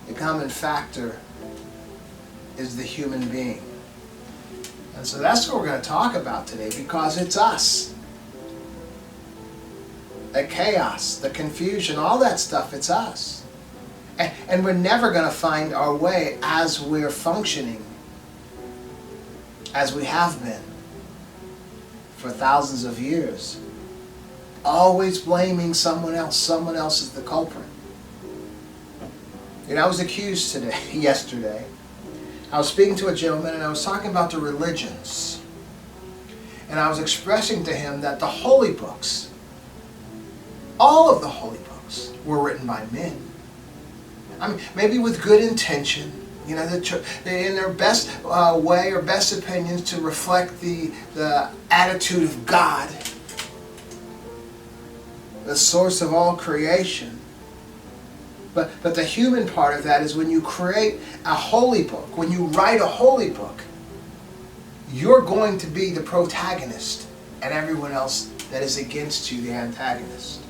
The common factor is the human being. And so that's what we're going to talk about today, because it's us. The chaos, the confusion, all that stuff, it's us. And we're never going to find our way as we're functioning, as we have been for thousands of years. Always blaming someone else. Someone else is the culprit. I was accused yesterday. I was speaking to a gentleman and I was talking about the religions. And I was expressing to him that the holy books, all of the holy books, were written by men. I mean, maybe with good intention, in their best way or best opinions to reflect the attitude of God, the source of all creation. But the human part of that is when you create a holy book, when you write a holy book, you're going to be the protagonist and everyone else that is against you, the antagonist.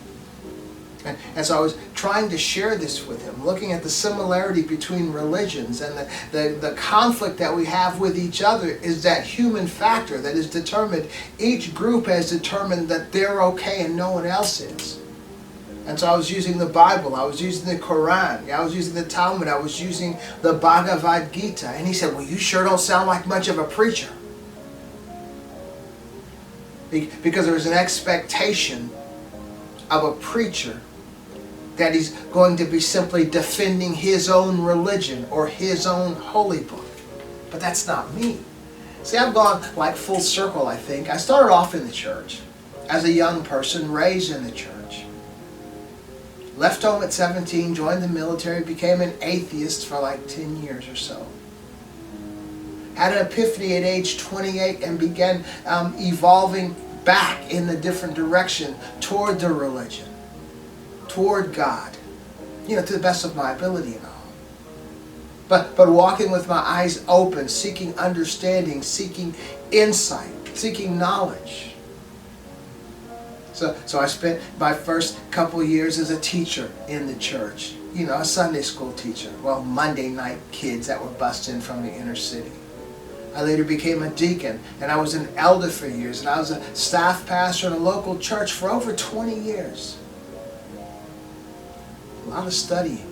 And so I was trying to share this with him, looking at the similarity between religions and the conflict that we have with each other is that human factor that is determined. Each group has determined that they're okay and no one else is. And so I was using the Bible, I was using the Quran, I was using the Talmud, I was using the Bhagavad Gita. And he said, well, you sure don't sound like much of a preacher. Because there was an expectation of a preacher that he's going to be simply defending his own religion or his own holy book. But that's not me. See, I've gone like full circle, I think. I started off in the church as a young person, raised in the church. Left home at 17, joined the military, became an atheist for like 10 years or so. Had an epiphany at age 28 and began evolving back in the different direction toward the religion, toward God, to the best of my ability and all. But walking with my eyes open, seeking understanding, seeking insight, seeking knowledge. So I spent my first couple years as a teacher in the church, a Sunday school teacher. Well, Monday night kids that were busting from the inner city. I later became a deacon, and I was an elder for years, and I was a staff pastor in a local church for over 20 years. A lot of studying.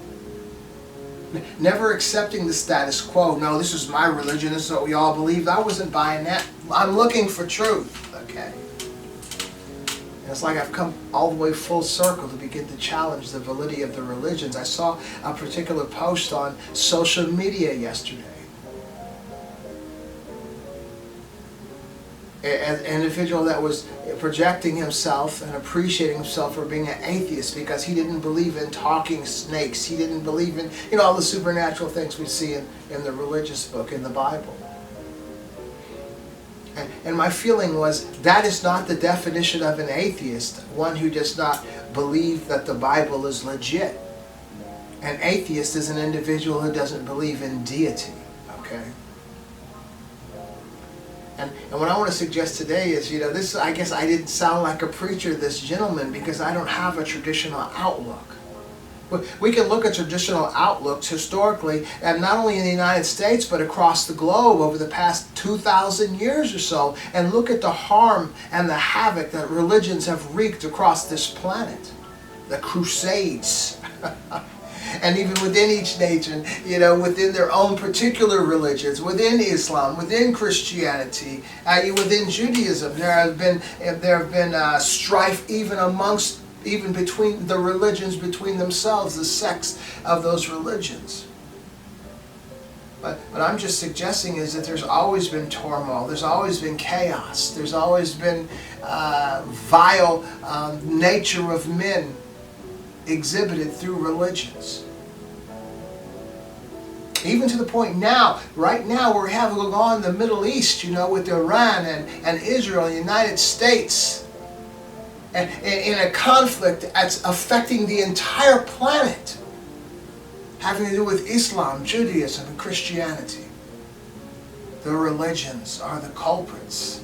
Never accepting the status quo. No, this is my religion, this is what we all believe. I wasn't buying that. I'm looking for truth, okay? And it's like I've come all the way full circle to begin to challenge the validity of the religions. I saw a particular post on social media yesterday. An individual that was projecting himself and appreciating himself for being an atheist because he didn't believe in talking snakes. He didn't believe in all the supernatural things we see in the religious book, in the Bible. And my feeling was that is not the definition of an atheist, one who does not believe that the Bible is legit. An atheist is an individual who doesn't believe in deity, okay? And what I want to suggest today is, this, I guess I didn't sound like a preacher, this gentleman, because I don't have a traditional outlook. We can look at traditional outlooks historically, and not only in the United States, but across the globe over the past 2,000 years or so, and look at the harm and the havoc that religions have wreaked across this planet. The Crusades. And even within each nation, within their own particular religions, within Islam, within Christianity, within Judaism, there have been strife even between the religions, between themselves, the sects of those religions. But what I'm just suggesting is that there's always been turmoil, there's always been chaos, there's always been vile nature of men exhibited through religions. Even to the point now, right now, we're having going on in the Middle East, with Iran and Israel and the United States. And in a conflict that's affecting the entire planet, having to do with Islam, Judaism, and Christianity. The religions are the culprits.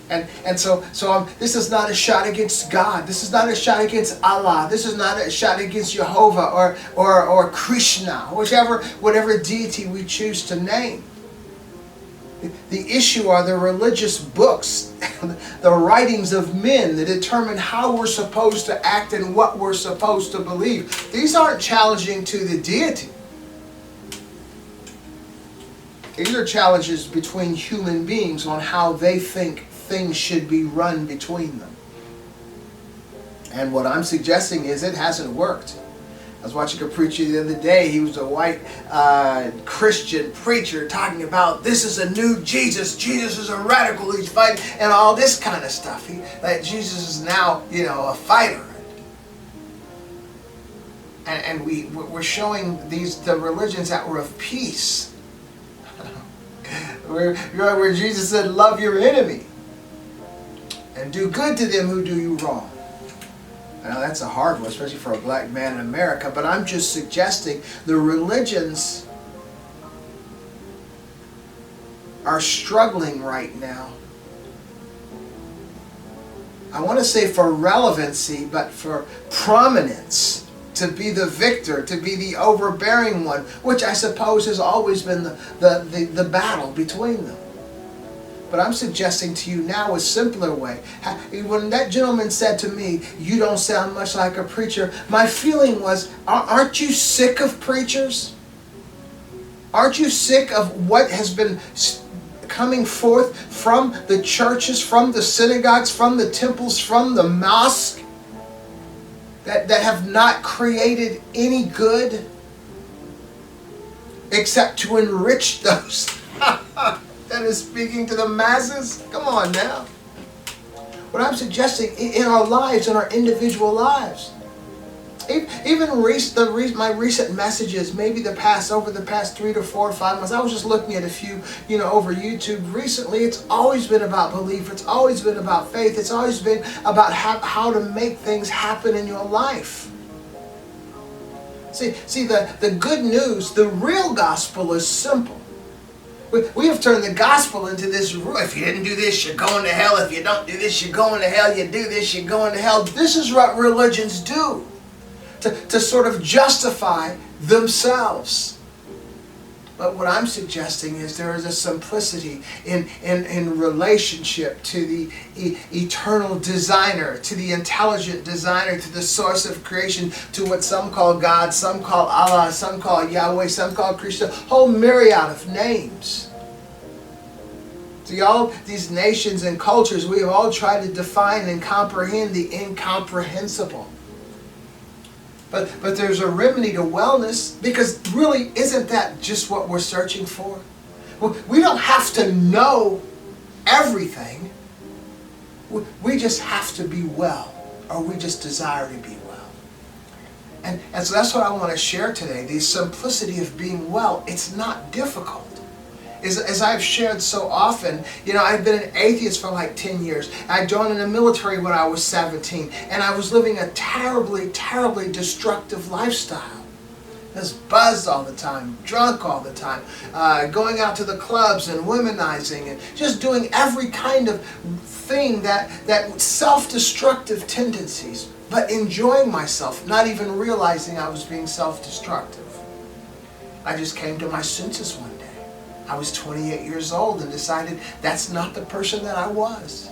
This is not a shot against God. This is not a shot against Allah. This is not a shot against Jehovah or Krishna, whatever deity we choose to name. The issue are the religious books, the writings of men that determine how we're supposed to act and what we're supposed to believe. These aren't challenging to the deity. These are challenges between human beings on how they think things should be run between them. And what I'm suggesting is it hasn't worked. I was watching a preacher the other day. He was a white Christian preacher talking about this is a new Jesus. Jesus is a radical. He's fighting and all this kind of stuff. That Jesus is now, a fighter. And we're showing the religions that were of peace. where Jesus said, love your enemy and do good to them who do you wrong. Now that's a hard one, especially for a black man in America, but I'm just suggesting the religions are struggling right now. I want to say for relevancy, but for prominence, to be the victor, to be the overbearing one, which I suppose has always been the battle between them. But I'm suggesting to you now a simpler way. When that gentleman said to me, you don't sound much like a preacher, my feeling was, aren't you sick of preachers? Aren't you sick of what has been coming forth from the churches, from the synagogues, from the temples, from the mosque, that have not created any good except to enrich those that is speaking to the masses? Come on now. What I'm suggesting in our lives, in our individual lives, even my recent messages, maybe over the past 3 to 4 or 5 months, I was just looking at a few, over YouTube recently. It's always been about belief. It's always been about faith. It's always been about how to make things happen in your life. See, the good news, the real gospel is simple. We have turned the gospel into this rule. If you didn't do this, you're going to hell. If you don't do this, you're going to hell. You do this, you're going to hell. This is what religions do to sort of justify themselves. But what I'm suggesting is there is a simplicity in relationship to the eternal designer, to the intelligent designer, to the source of creation, to what some call God, some call Allah, some call Yahweh, some call Krishna, a whole myriad of names. See, all these nations and cultures, we have all tried to define and comprehend the incomprehensible. But there's a remedy to wellness, because really, isn't that just what we're searching for? We don't have to know everything. We just have to be well, or we just desire to be well. And so that's what I want to share today, the simplicity of being well. It's not difficult. As I've shared so often, I've been an atheist for like 10 years. I joined in the military when I was 17, and I was living a terribly, terribly destructive lifestyle. I was buzzed all the time, drunk all the time, going out to the clubs and womanizing and just doing every kind of thing that self-destructive tendencies, but enjoying myself, not even realizing I was being self-destructive. I just came to my senses one day. I was 28 years old and decided that's not the person that I was.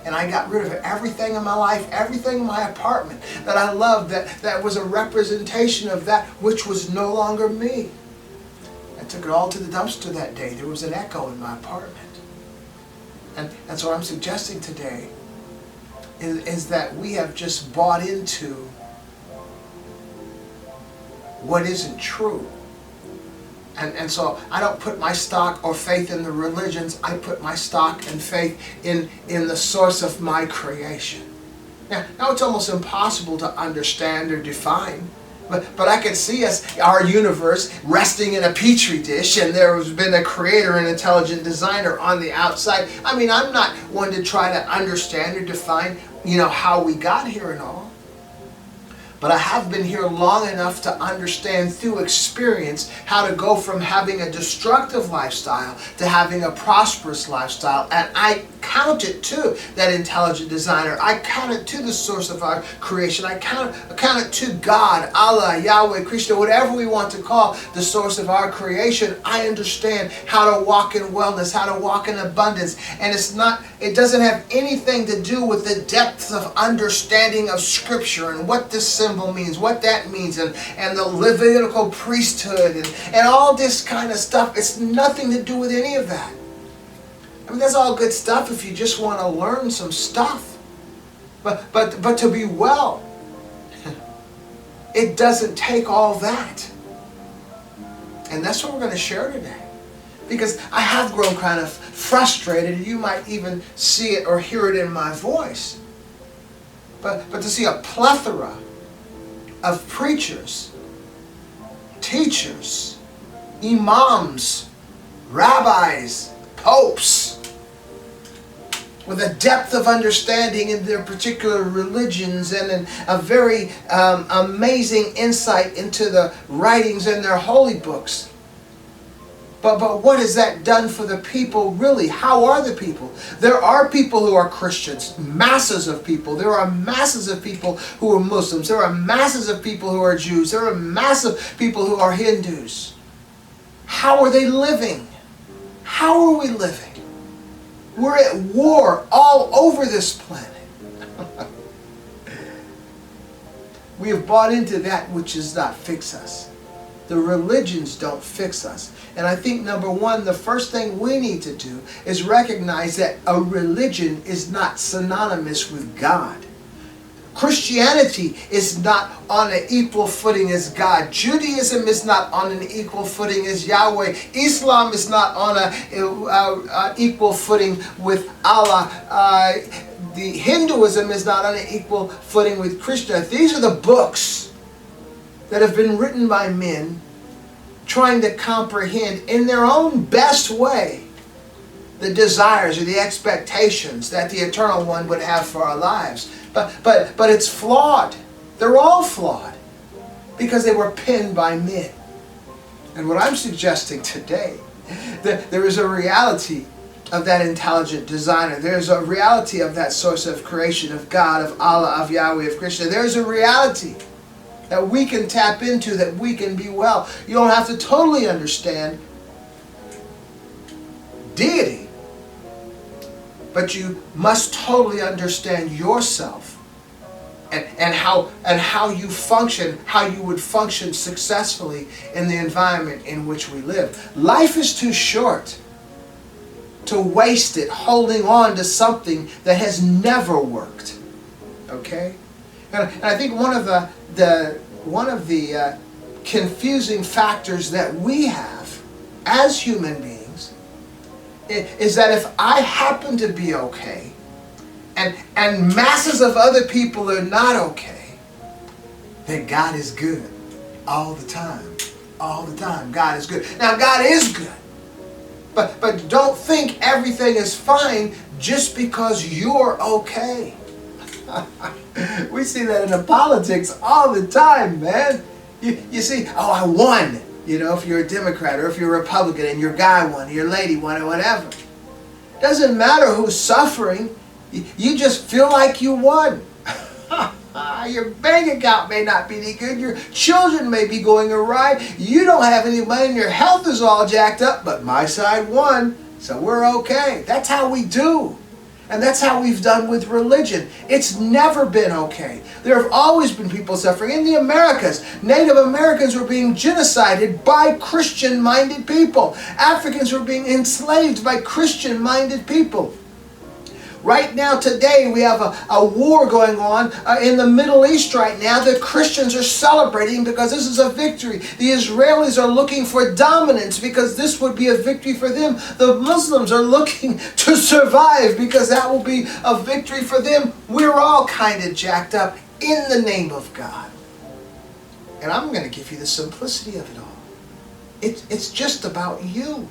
And I got rid of everything in my life, everything in my apartment that I loved, that was a representation of that which was no longer me. I took it all to the dumpster that day. There was an echo in my apartment. And so what I'm suggesting today is that we have just bought into what isn't true. And so I don't put my stock or faith in the religions. I put my stock and faith in the source of my creation. Now it's almost impossible to understand or define. But I can see our universe resting in a petri dish, and there has been a creator and intelligent designer on the outside. I mean, I'm not one to try to understand or define, how we got here and all. But I have been here long enough to understand through experience how to go from having a destructive lifestyle to having a prosperous lifestyle. And I count it to that intelligent designer. I count it to the source of our creation. I count it to God, Allah, Yahweh, Krishna, whatever we want to call the source of our creation. I understand how to walk in wellness, how to walk in abundance. And it doesn't have anything to do with the depth of understanding of Scripture and what this symbol means, what that means, and the Levitical priesthood and all this kind of stuff. It's nothing to do with any of that. I mean, that's all good stuff if you just want to learn some stuff. But to be well, it doesn't take all that. And that's what we're going to share today. Because I have grown kind of frustrated. You might even see it or hear it in my voice. But to see a plethora of preachers, teachers, imams, rabbis, popes, with a depth of understanding in their particular religions and a very amazing insight into the writings in their holy books. But what has that done for the people really? How are the people? There are people who are Christians, masses of people. There are masses of people who are Muslims. There are masses of people who are Jews. There are massive people who are Hindus. How are they living? How are we living? We're at war all over this planet. We have bought into that which does not fix us. The religions don't fix us. And I think, number one, the first thing we need to do is recognize that a religion is not synonymous with God. Christianity is not on an equal footing as God. Judaism is not on an equal footing as Yahweh. Islam is not on an equal footing with Allah. The Hinduism is not on an equal footing with Krishna. These are the books that have been written by men trying to comprehend in their own best way the desires or the expectations that the Eternal One would have for our lives. But it's flawed. They're all flawed because they were penned by men. And what I'm suggesting today, that there is a reality of that intelligent designer. There's a reality of that source of creation, of God, of Allah, of Yahweh, of Krishna. There's a reality that we can tap into, that we can be well. You don't have to totally understand deity, but you must totally understand yourself and how you function, how you would function successfully in the environment in which we live. Life is too short to waste it holding on to something that has never worked. Okay? And I think one of the confusing factors that we have as human beings is that if I happen to be okay and masses of other people are not okay, then God is good all the time. All the time. God is good. Now, God is good. But don't think everything is fine just because you're okay. We see that in the politics all the time, man. You see, oh, I won. You know, if you're a Democrat or if you're a Republican and your guy won, your lady won, or whatever. Doesn't matter who's suffering. You just feel like you won. Your bank account may not be any good. Your children may be going awry. You don't have any money and your health is all jacked up. But my side won, so we're okay. That's how we do. And that's how we've done with religion. It's never been okay. There have always been people suffering. In the Americas, Native Americans were being genocided by Christian-minded people. Africans were being enslaved by Christian-minded people. Right now, today, we have a war going on in the Middle East right now that Christians are celebrating because this is a victory. The Israelis are looking for dominance because this would be a victory for them. The Muslims are looking to survive because that will be a victory for them. We're all kind of jacked up in the name of God. And I'm going to give you the simplicity of it all. It's just about you.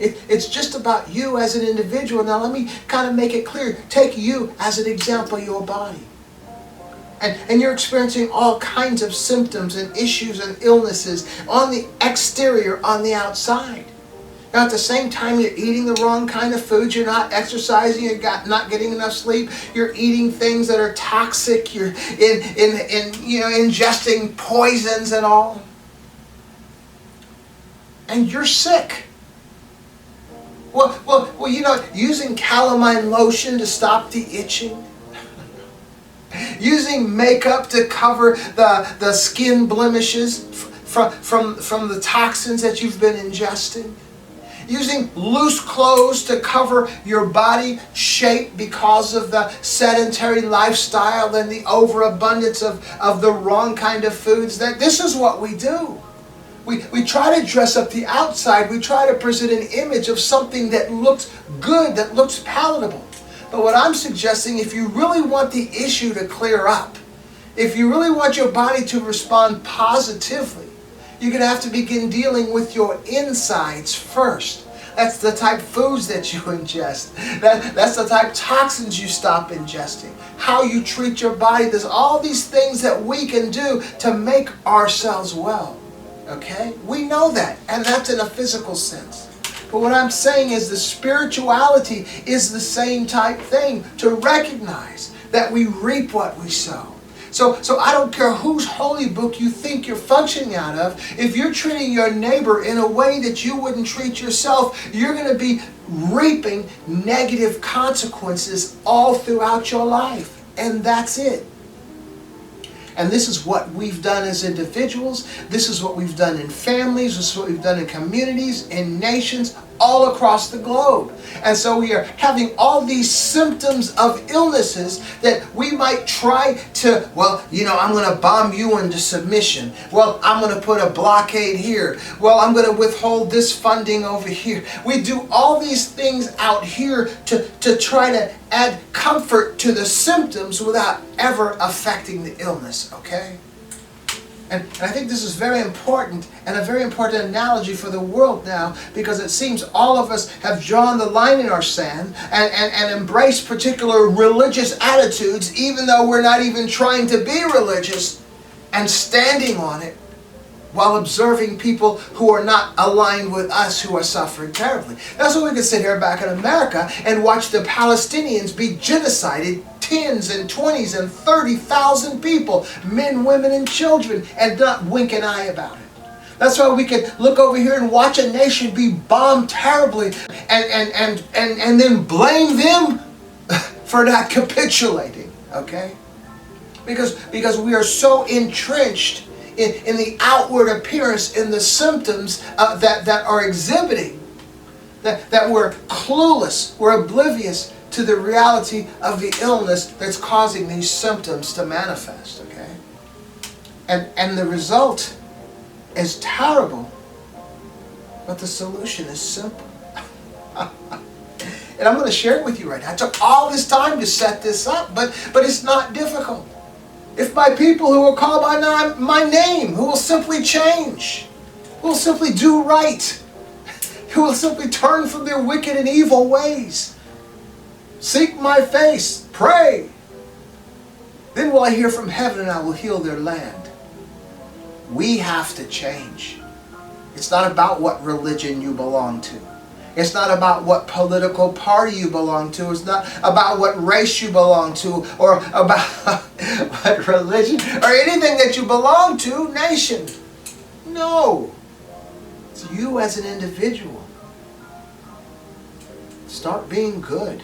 It's just about you as an individual. Now let me kind of make it clear. Take you as an example, your body. And you're experiencing all kinds of symptoms and issues and illnesses on the exterior, on the outside. Now at the same time, you're eating the wrong kind of food, you're not exercising, you're not getting enough sleep, you're eating things that are toxic, you're ingesting poisons and all. And you're sick. Well, using calamine lotion to stop the itching, using makeup to cover the skin blemishes from the toxins that you've been ingesting, using loose clothes to cover your body shape because of the sedentary lifestyle and the overabundance of the wrong kind of foods. This is what we do. We try to dress up the outside. We try to present an image of something that looks good, that looks palatable. But what I'm suggesting, if you really want the issue to clear up, if you really want your body to respond positively, you're going to have to begin dealing with your insides first. That's the type foods that you ingest. That's the type toxins you stop ingesting. How you treat your body. There's all these things that we can do to make ourselves well. Okay? We know that. And that's in a physical sense. But what I'm saying is the spirituality is the same type thing. To recognize that we reap what we sow. So I don't care whose holy book you think you're functioning out of. If you're treating your neighbor in a way that you wouldn't treat yourself, you're going to be reaping negative consequences all throughout your life. And that's it. And this is what we've done as individuals. This is what we've done in families. This is what we've done in communities, in nations, all across the globe. And so we are having all these symptoms of illnesses that we might try to, I'm going to bomb you into submission. Well, I'm going to put a blockade here. Well, I'm going to withhold this funding over here. We do all these things out here to try to add comfort to the symptoms without ever affecting the illness, okay? And I think this is very important, and a very important analogy for the world now, because it seems all of us have drawn the line in our sand and embraced particular religious attitudes, even though we're not even trying to be religious, and standing on it while observing people who are not aligned with us, who are suffering terribly. That's why we could sit here back in America and watch the Palestinians be genocided, tens and 20s and 30,000 people, men, women, and children, and not wink an eye about it. That's why we could look over here and watch a nation be bombed terribly and then blame them for not capitulating, okay? Because we are so entrenched in the outward appearance, in the symptoms that are exhibiting, that we're clueless, we're oblivious to the reality of the illness that's causing these symptoms to manifest, okay? And the result is terrible, but the solution is simple. And I'm going to share it with you right now. I took all this time to set this up, but it's not difficult. If my people who are called by my name, who will simply change, who will simply do right, who will simply turn from their wicked and evil ways, seek my face, pray, then will I hear from heaven and I will heal their land. We have to change. It's not about what religion you belong to. It's not about what political party you belong to. It's not about what race you belong to, or about what religion or anything that you belong to, nation. No. It's you as an individual. Start being good.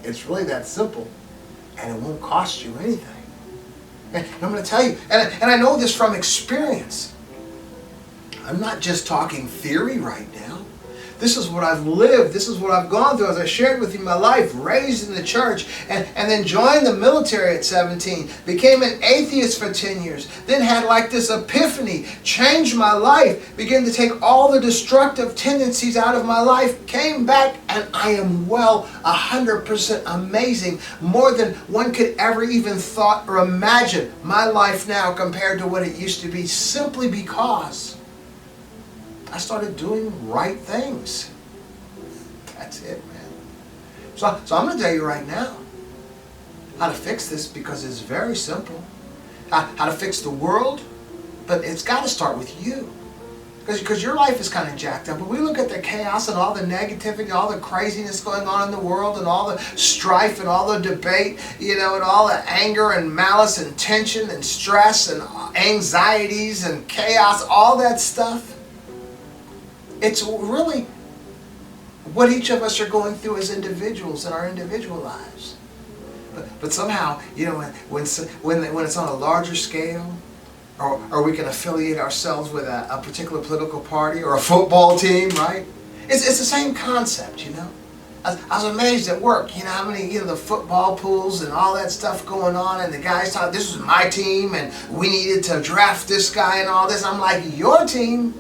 It's really that simple. And it won't cost you anything. And I'm going to tell you, and I know this from experience. I'm not just talking theory right now. This is what I've lived. This is what I've gone through. As I shared with you my life, raised in the church, and then joined the military at 17. Became an atheist for 10 years. Then had like this epiphany. Changed my life. Began to take all the destructive tendencies out of my life. Came back and I am well, 100% amazing. More than one could ever even thought or imagine my life now compared to what it used to be. Simply because I started doing right things. That's it, man. So I'm going to tell you right now, how to fix this because it's very simple. How to fix the world, but it's got to start with you. Because your life is kind of jacked up. When we look at the chaos and all the negativity, all the craziness going on in the world, and all the strife and all the debate, and all the anger and malice and tension and stress and anxieties and chaos, all that stuff, it's really what each of us are going through as individuals in our individual lives. But somehow, when it's on a larger scale, or we can affiliate ourselves with a particular political party or a football team, right? It's the same concept, I was amazed at work, how many, the football pools and all that stuff going on, and the guys thought this was my team and we needed to draft this guy and all this. I'm like, your team?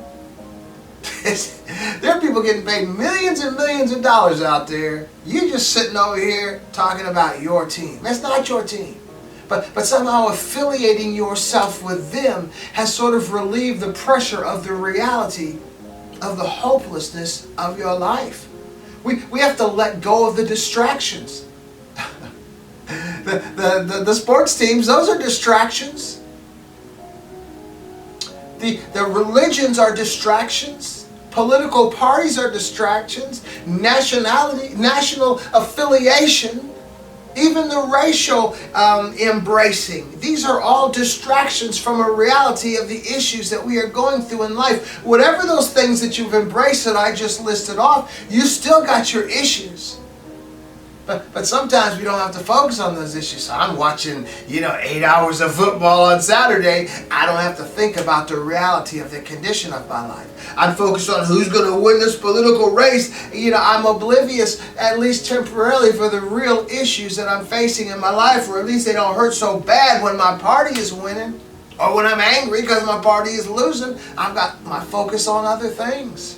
There are people getting paid millions and millions of dollars out there. You just sitting over here talking about your team. That's not your team. But somehow affiliating yourself with them has sort of relieved the pressure of the reality of the hopelessness of your life. We have to let go of the distractions. The sports teams, those are distractions. The religions are distractions. Political parties are distractions. National affiliation. Even the racial embracing. These are all distractions from a reality of the issues that we are going through in life. Whatever those things that you've embraced that I just listed off, you still got your issues. But sometimes we don't have to focus on those issues. So I'm watching, 8 hours of football on Saturday. I don't have to think about the reality of the condition of my life. I'm focused on who's going to win this political race. I'm oblivious, at least temporarily, for the real issues that I'm facing in my life, or at least they don't hurt so bad when my party is winning, or when I'm angry because my party is losing. I've got my focus on other things.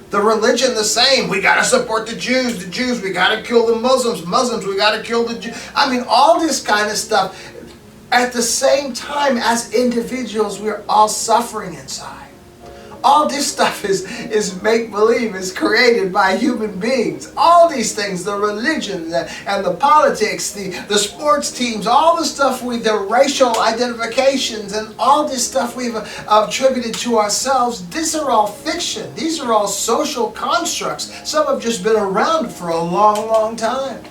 The religion the same. We got to support the Jews. The Jews, we got to kill the Muslims. Muslims, we got to kill the Jews. All this kind of stuff. At the same time, as individuals, we're all suffering inside. All this stuff is make-believe, is created by human beings. All these things, the religion and the politics, the sports teams, all the stuff the racial identifications and all this stuff we've attributed to ourselves, these are all fiction. These are all social constructs. Some have just been around for a long, long time.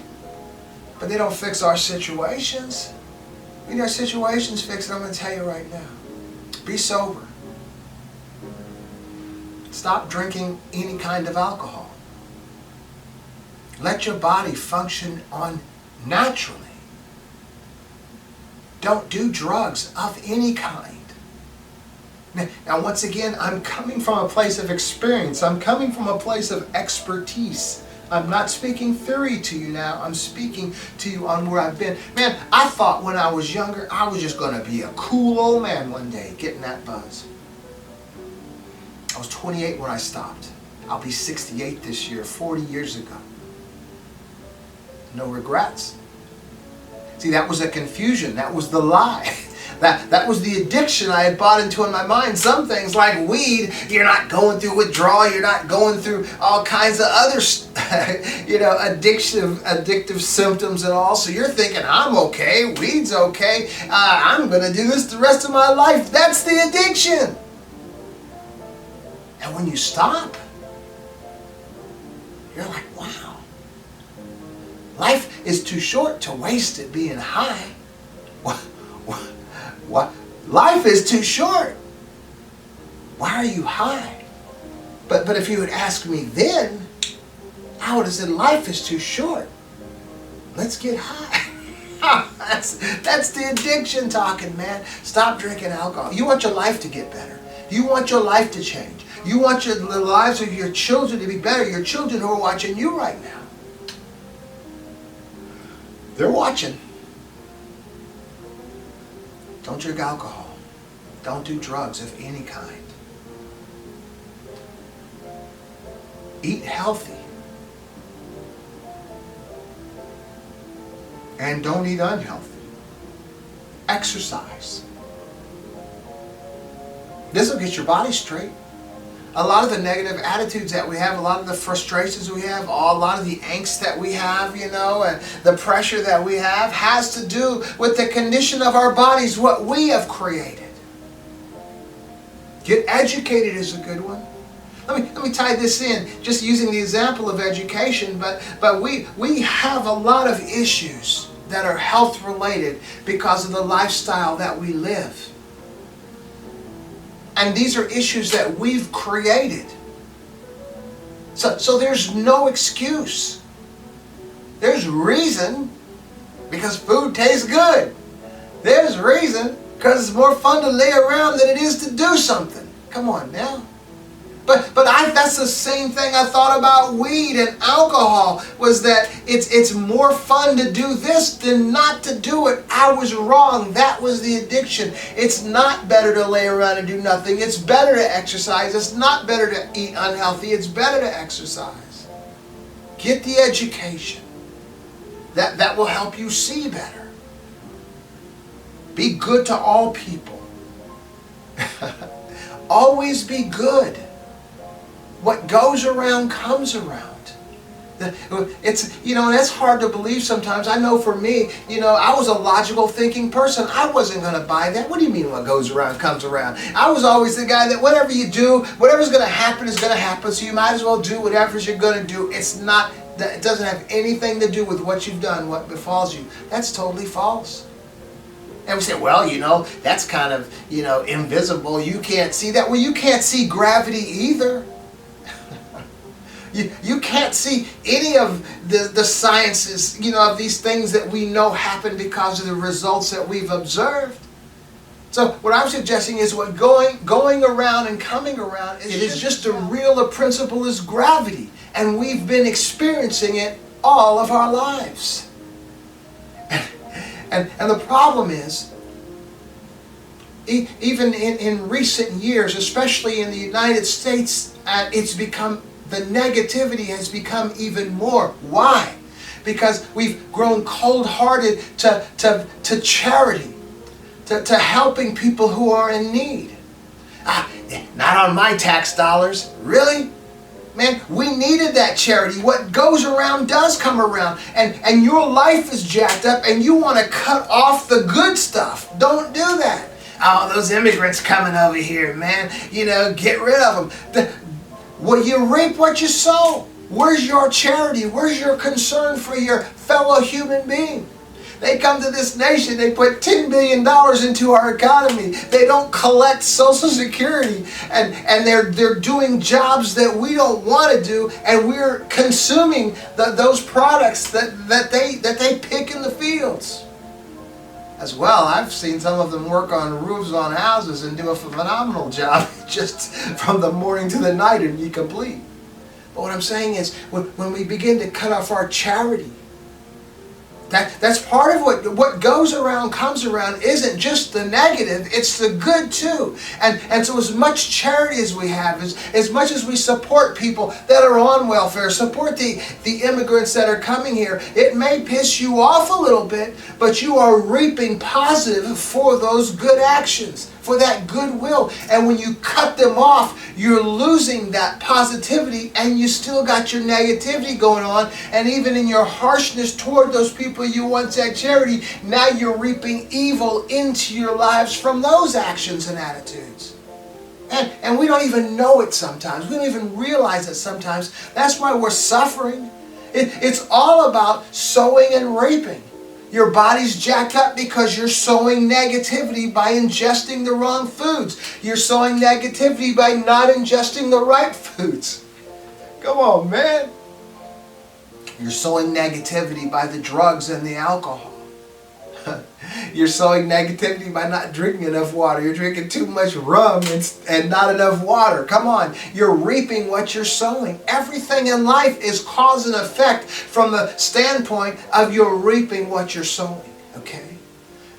But they don't fix our situations. We need our situations fixed, and I'm going to tell you right now. Be sober. Stop drinking any kind of alcohol. Let your body function on naturally. Don't do drugs of any kind. Now, once again, I'm coming from a place of experience. I'm coming from a place of expertise. I'm not speaking theory to you now. I'm speaking to you on where I've been. Man, I thought when I was younger, I was just going to be a cool old man one day getting that buzz. I was 28 when I stopped. I'll be 68 this year, 40 years ago. No regrets. See, that was a confusion. That was the lie. That was the addiction I had bought into in my mind. Some things like weed, you're not going through withdrawal. You're not going through all kinds of other, addictive symptoms and all. So you're thinking, I'm okay. Weed's okay. I'm going to do this the rest of my life. That's the addiction. And when you stop, you're like, wow. Life is too short to waste it being high. What? Life is too short. Why are you high? But if you had asked me then, I would have said life is too short. Let's get high. That's the addiction talking, man. Stop drinking alcohol. You want your life to get better. You want your life to change. You want the lives of your children to be better. Your children who are watching you right now. They're watching. Don't drink alcohol. Don't do drugs of any kind. Eat healthy. And don't eat unhealthy. Exercise. This will get your body straight. A lot of the negative attitudes that we have, a lot of the frustrations we have, a lot of the angst that we have, and the pressure that we have has to do with the condition of our bodies, what we have created. Get educated is a good one. Let me tie this in, just using the example of education, but we have a lot of issues that are health related because of the lifestyle that we live. And these are issues that we've created. So there's no excuse. There's reason because food tastes good. There's reason because it's more fun to lay around than it is to do something. Come on now. But that's the same thing I thought about weed and alcohol, was that it's more fun to do this than not to do it. I was wrong. That was the addiction. It's not better to lay around and do nothing. It's better to exercise. It's not better to eat unhealthy. It's better to exercise. Get the education. That will help you see better. Be good to all people. Always be good. What goes around comes around. That's hard to believe sometimes. I know for me, I was a logical thinking person. I wasn't going to buy that. What do you mean what goes around comes around? I was always the guy that whatever you do, whatever's going to happen is going to happen, so you might as well do whatever you're going to do. It doesn't have anything to do with what you've done, what befalls you. That's totally false. And we say, well, that's kind of, invisible. You can't see that. Well, you can't see gravity either. You can't see any of the sciences, of these things that we know happen because of the results that we've observed. So what I'm suggesting is what going around and coming around is just as real a principle as gravity. And we've been experiencing it all of our lives. And the problem is, even in recent years, especially in the United States, the negativity has become even more. Why? Because we've grown cold-hearted to charity, to helping people who are in need. Not on my tax dollars. Really? Man, we needed that charity. What goes around does come around. And your life is jacked up and you want to cut off the good stuff. Don't do that. Oh, those immigrants coming over here, man. Get rid of them. Well, you reap what you sow. Where's your charity? Where's your concern for your fellow human being? They come to this nation, they put $10 billion into our economy. They don't collect Social Security, and they're doing jobs that we don't want to do, and we're consuming those products that they pick in the fields. As well, I've seen some of them work on roofs on houses and do a phenomenal job just from the morning to the night and be complete. But what I'm saying is, when we begin to cut off our charity, that's part of what goes around comes around isn't just the negative, it's the good too. And so as much charity as we have, as much as we support people that are on welfare, support the immigrants that are coming here, it may piss you off a little bit, but you are reaping positive for those good actions, for that goodwill. And when you cut them off, you're losing that positivity and you still got your negativity going on. And even in your harshness toward those people you once had charity, now you're reaping evil into your lives from those actions and attitudes. And we don't even know it sometimes. We don't even realize it sometimes. That's why we're suffering. It's all about sowing and reaping. Your body's jacked up because you're sowing negativity by ingesting the wrong foods. You're sowing negativity by not ingesting the right foods. Come on, man. You're sowing negativity by the drugs and the alcohol. You're sowing negativity by not drinking enough water. You're drinking too much rum and not enough water. Come on. You're reaping what you're sowing. Everything in life is cause and effect from the standpoint of you're reaping what you're sowing. Okay?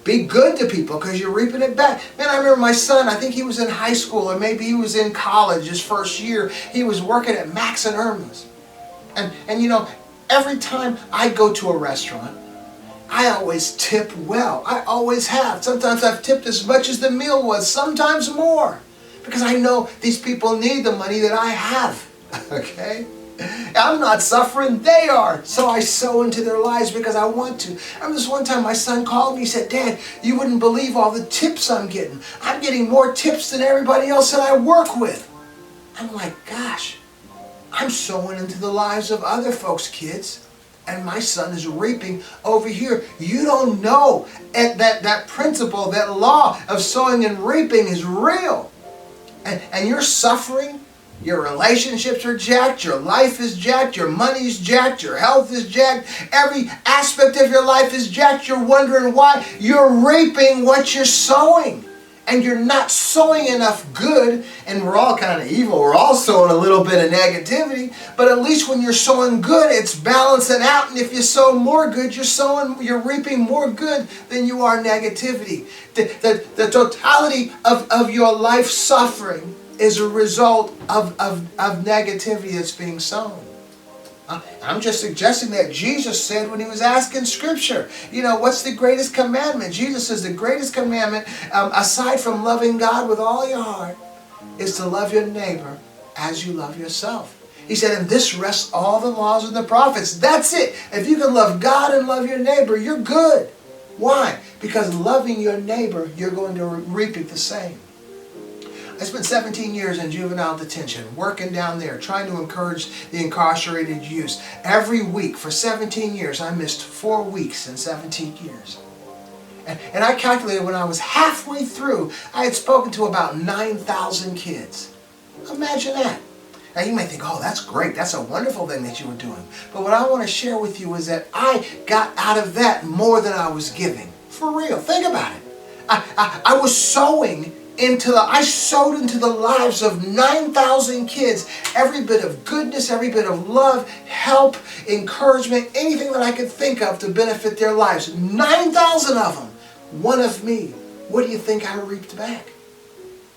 Be good to people because you're reaping it back. Man, I remember my son, I think he was in high school or maybe he was in college his first year. He was working at Max and Irma's. And every time I go to a restaurant, I always tip well. I always have. Sometimes I've tipped as much as the meal was, sometimes more. because I know these people need the money that I have. Okay? I'm not suffering, they are. So I sow into their lives because I want to. I remember this one time my son called me, he said, Dad, you wouldn't believe all the tips I'm getting. I'm getting more tips than everybody else that I work with. I'm like, gosh, I'm sowing into the lives of other folks' kids. And my son is reaping over here. You don't know that principle, that law of sowing and reaping is real. And you're suffering. Your relationships are jacked, your life is jacked, your money's jacked, your health is jacked, every aspect of your life is jacked. You're wondering why. You're reaping what you're sowing. And you're not sowing enough good, and we're all kind of evil. We're all sowing a little bit of negativity, but at least when you're sowing good, it's balancing out. And if you sow more good, you're reaping more good than you are negativity. The totality of your life suffering is a result of negativity that's being sown. I'm just suggesting that Jesus said when he was asking Scripture, what's the greatest commandment? Jesus says the greatest commandment, aside from loving God with all your heart, is to love your neighbor as you love yourself. He said, and this rests all the laws of the prophets. That's it. If you can love God and love your neighbor, you're good. Why? Because loving your neighbor, you're going to reap it the same. I spent 17 years in juvenile detention, working down there, trying to encourage the incarcerated youth. Every week for 17 years, I missed 4 weeks in 17 years. And I calculated when I was halfway through, I had spoken to about 9,000 kids. Imagine that. Now you may think, oh, that's great. That's a wonderful thing that you were doing. But what I want to share with you is that I got out of that more than I was giving. For real. Think about it. I was sowing I sowed into the lives of 9,000 kids, every bit of goodness, every bit of love, help, encouragement, anything that I could think of to benefit their lives. 9,000 of them. One of me. What do you think I reaped back?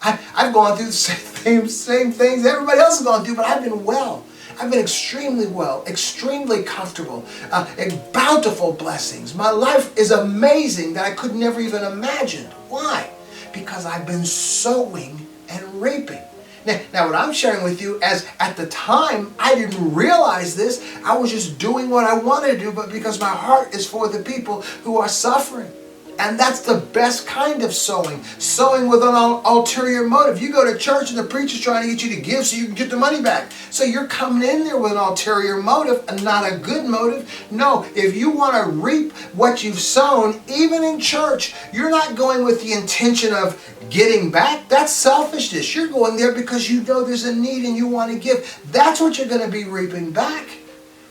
I've gone through the same things everybody else has gone through, but I've been well. I've been extremely well, extremely comfortable, and bountiful blessings. My life is amazing that I could never even imagine. Why? Because I've been sowing and reaping. Now what I'm sharing with you, as at the time I didn't realize this, I was just doing what I wanted to do, but because my heart is for the people who are suffering. And that's the best kind of sowing. Sowing with an ulterior motive. You go to church and the preacher's trying to get you to give so you can get the money back. So you're coming in there with an ulterior motive and not a good motive. No, if you want to reap what you've sown, even in church, you're not going with the intention of getting back. That's selfishness. You're going there because you know there's a need and you want to give. That's what you're going to be reaping back.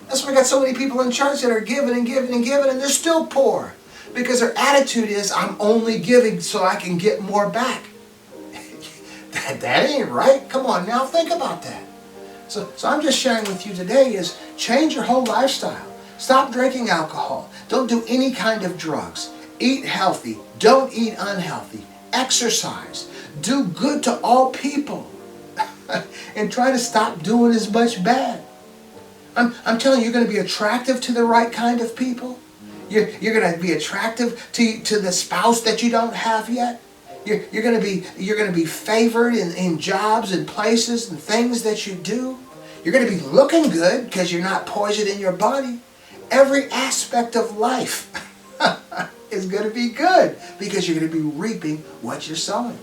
That's why we got so many people in church that are giving and giving and giving and they're still poor. Because their attitude is, I'm only giving so I can get more back. that ain't right. Come on now, think about that. So I'm just sharing with you today is change your whole lifestyle. Stop drinking alcohol. Don't do any kind of drugs. Eat healthy. Don't eat unhealthy. Exercise. Do good to all people. And try to stop doing as much bad. I'm telling you, you're going to be attractive to the right kind of people. You're going to be attractive to the spouse that you don't have yet. You're going to be favored in jobs and places and things that you do. You're going to be looking good because you're not poisoning your body. Every aspect of life is going to be good because you're going to be reaping what you're sowing.